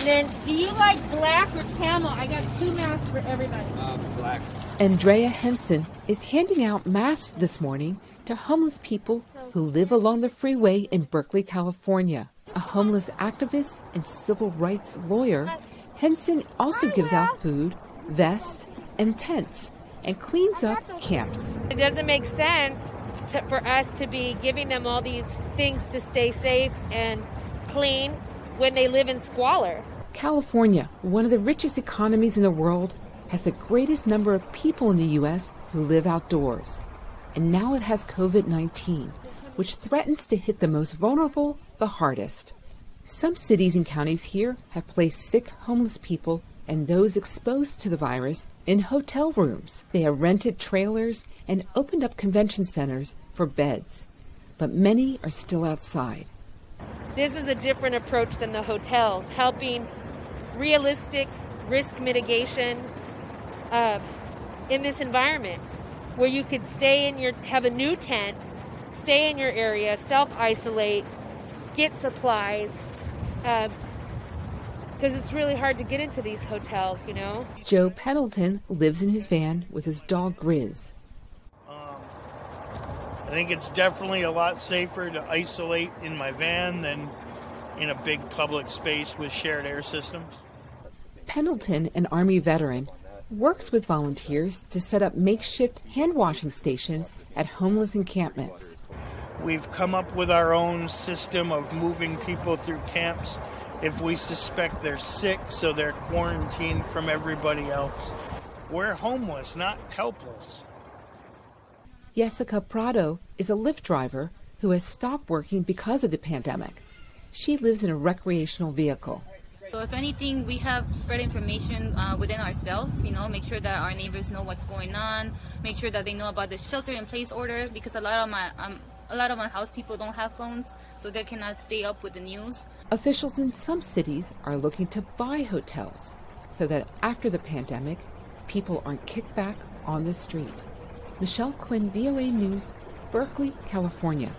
And then, do you like black or camel? I got 2 masks for everybody. Black. Andrea Henson is handing out masks this morning to homeless people who live along the freeway in Berkeley, California. A homeless activist and civil rights lawyer, Henson also gives out food, vests, and tents, and cleans up camps. It doesn't make sense for us to be giving them all these things to stay safe and clean when they live in squalor. California, one of the richest economies in the world, has the greatest number of people in the U.S. who live outdoors. And now it has COVID-19, which threatens to hit the most vulnerable the hardest. Some cities and counties here have placed sick homeless people and those exposed to the virus in hotel rooms. They have rented trailers and opened up convention centers for beds. But many are still outside. This is a different approach than the hotels, helping realistic risk mitigation in this environment where you could have a new tent, stay in your area, self-isolate, get supplies, because it's really hard to get into these hotels, you know. Joe Pendleton lives in his van with his dog Grizz. I think it's definitely a lot safer to isolate in my van than in a big public space with shared air systems. Pendleton, an Army veteran, works with volunteers to set up makeshift hand-washing stations at homeless encampments. We've come up with our own system of moving people through camps if we suspect they're sick, so they're quarantined from everybody else. We're homeless, not helpless. Jessica Prado is a Lyft driver who has stopped working because of the pandemic. She lives in a recreational vehicle. So if anything, we have spread information within ourselves, make sure that our neighbors know what's going on, make sure that they know about the shelter-in-place order, because a lot of my house people don't have phones, so they cannot stay up with the news. Officials in some cities are looking to buy hotels so that after the pandemic, people aren't kicked back on the street. Michelle Quinn, VOA News, Berkeley, California.